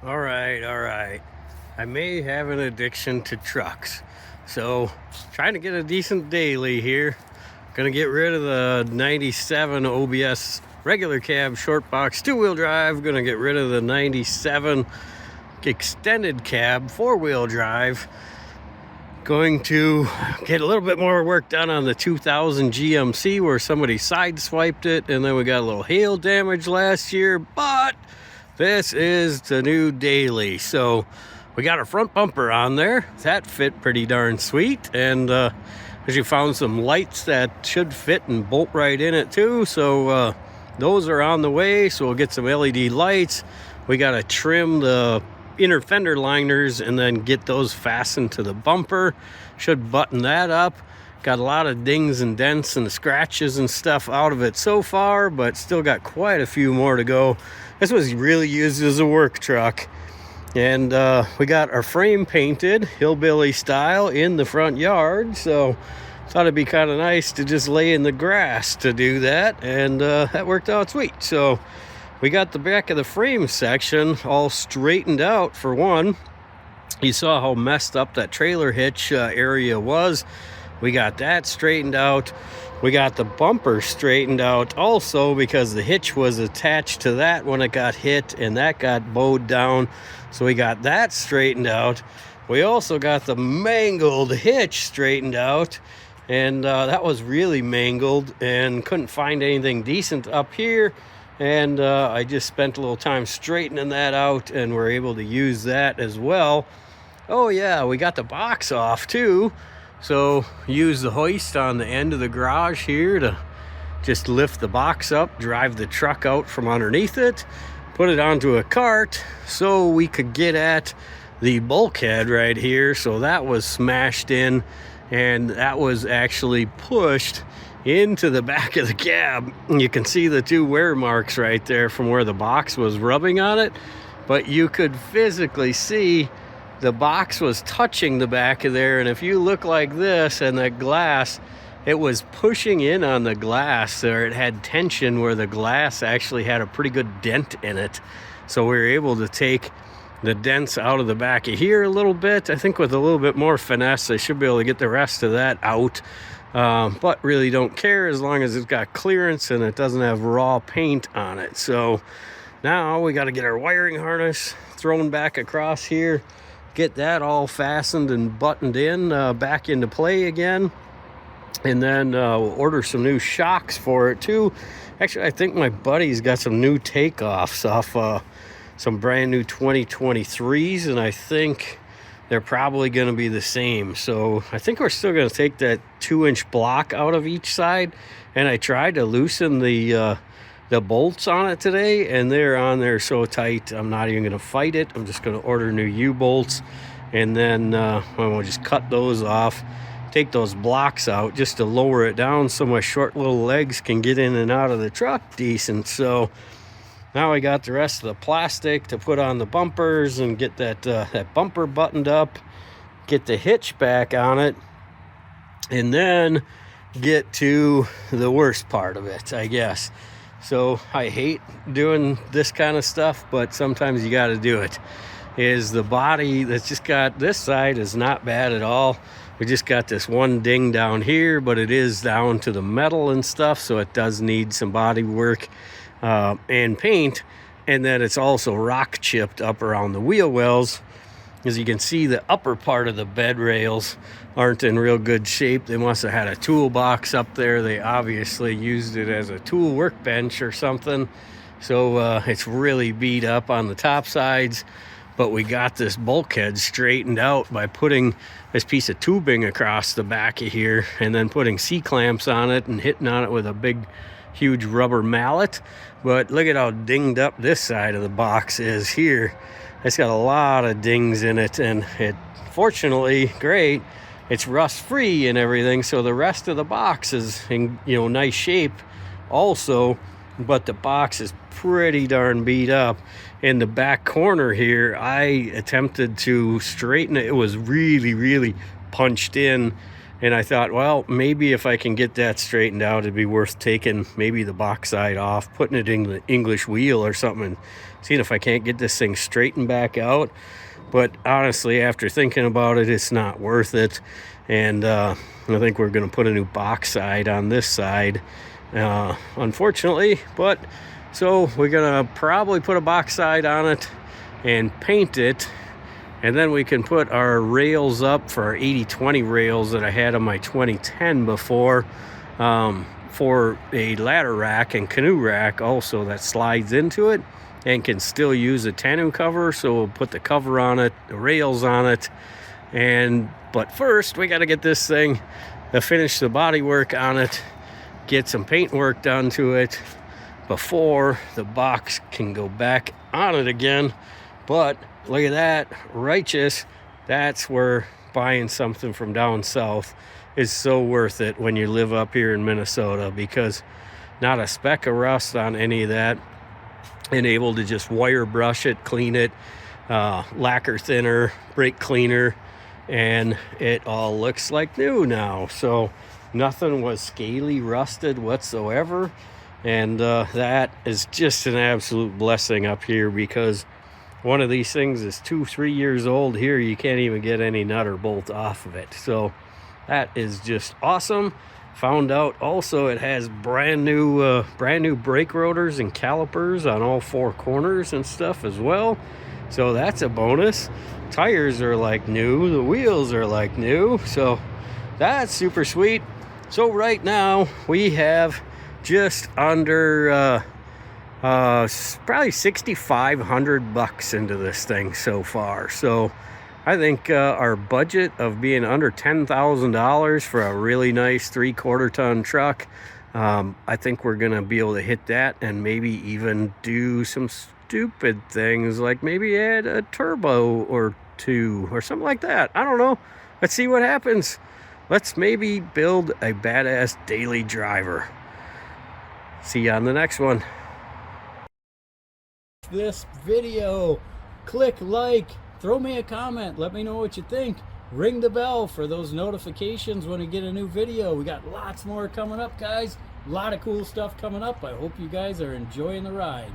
All right. I may have an addiction to trucks. So, trying to get a decent daily here. Gonna get rid of the 97 OBS regular cab short box 2-wheel drive. Gonna get rid of the 97 extended cab 4-wheel drive. Going to get a little bit more work done on the 2000 GMC where somebody sideswiped it, and then we got a little hail damage last year, but this is the new daily. So we got a front bumper on there. That fit pretty darn sweet, and as you found some lights that should fit and bolt right in it too. So those are on the way, so we'll get some LED lights. We got to trim the inner fender liners and then get those fastened to the bumper. Should button that up. Got a lot of dings and dents and scratches and stuff out of it so far, but still got quite a few more to go. This was really used as a work truck. And we got our frame painted hillbilly style in the front yard, so thought it'd be kind of nice to just lay in the grass to do that, and that worked out sweet. So we got the back of the frame section all straightened out. For one, you saw how messed up that trailer hitch area was. We got that straightened out. We got the bumper straightened out also because the hitch was attached to that when it got hit, and that got bowed down. So we got that straightened out. We also got the mangled hitch straightened out, and that was really mangled and couldn't find anything decent up here. And I just spent a little time straightening that out, and we're able to use that as well. Oh yeah, we got the box off too. So use the hoist on the end of the garage here to just lift the box up, drive the truck out from underneath it, put it onto a cart so we could get at the bulkhead right here. So that was smashed in, and that was actually pushed into the back of the cab. You can see the two wear marks right there from where the box was rubbing on it, but you could physically see the box was touching the back of there. And if you look like this and the glass, it was pushing in on the glass there. It had tension where the glass actually had a pretty good dent in it. So we were able to take the dents out of the back of here a little bit. I think with a little bit more finesse, I should be able to get the rest of that out. But really don't care as long as it's got clearance and it doesn't have raw paint on it. So now we got to get our wiring harness thrown back across here, get that all fastened and buttoned in back into play again, and then we'll order some new shocks for it too. Actually, I think my buddy's got some new takeoffs off some brand new 2023s, and I think they're probably going to be the same. So I think we're still going to take that 2-inch block out of each side, and I tried to loosen the bolts on it today, and they're on there so tight I'm not even going to fight it. I'm just going to order new U-bolts, and then we'll just cut those off, take those blocks out just to lower it down so my short little legs can get in and out of the truck decent. So now I got the rest of the plastic to put on the bumpers and get that bumper buttoned up, get the hitch back on it, and then get to the worst part of it, I guess. So I hate doing this kind of stuff, but sometimes you got to do it. Is the body that's just got this side is not bad at all. We just got this one ding down here, but it is down to the metal and stuff, so it does need some body work and paint. And then it's also rock chipped up around the wheel wells. As you can see, the upper part of the bed rails aren't in real good shape. They must have had a toolbox up there. They obviously used it as a tool workbench or something. So it's really beat up on the top sides. But we got this bulkhead straightened out by putting this piece of tubing across the back of here and then putting C-clamps on it and hitting on it with a big, huge rubber mallet. But look at how dinged up this side of the box is here. It's got a lot of dings in it, and it, fortunately, great, it's rust-free and everything, so the rest of the box is in nice shape also, but the box is pretty darn beat up. In the back corner here, I attempted to straighten it. It was really, really punched in, And I thought, well, maybe if I can get that straightened out, it'd be worth taking maybe the box side off, putting it in the English wheel or something, and seeing if I can't get this thing straightened back out. But honestly, after thinking about it, it's not worth it. And I think we're going to put a new box side on this side, unfortunately. But so we're going to probably put a box side on it and paint it. And then we can put our rails up for our 80/20 rails that I had on my 2010 before, for a ladder rack and canoe rack also that slides into it and can still use a tonneau cover. So we'll put the cover on it, the rails on it. But first we got to get this thing to finish the body work on it, get some paint work done to it before the box can go back on it again. But look at that, righteous. That's where buying something from down south is so worth it when you live up here in Minnesota, because not a speck of rust on any of that, and able to just wire brush it, clean it, lacquer thinner, brake cleaner, and it all looks like new now. So nothing was scaly rusted whatsoever, and that is just an absolute blessing up here, because one of these things is 2-3 years old here. You can't even get any nut or bolt off of it. So that is just awesome. Found out also it has brand new brake rotors and calipers on all 4 corners and stuff as well. So that's a bonus. Tires are like new. The wheels are like new. So that's super sweet. So right now we have just under probably $6,500 into this thing so far. So I think our budget of being under $10,000 for a really nice 3/4 ton truck, I think we're gonna be able to hit that, and maybe even do some stupid things like maybe add a turbo or 2 or something like that. I don't know. Let's see what happens. Let's maybe build a badass daily driver. See you on the next one. This video, click like, throw me a comment, let me know what you think, ring the bell for those notifications when we get a new video. We got lots more coming up, guys. A lot of cool stuff coming up. I hope you guys are enjoying the ride.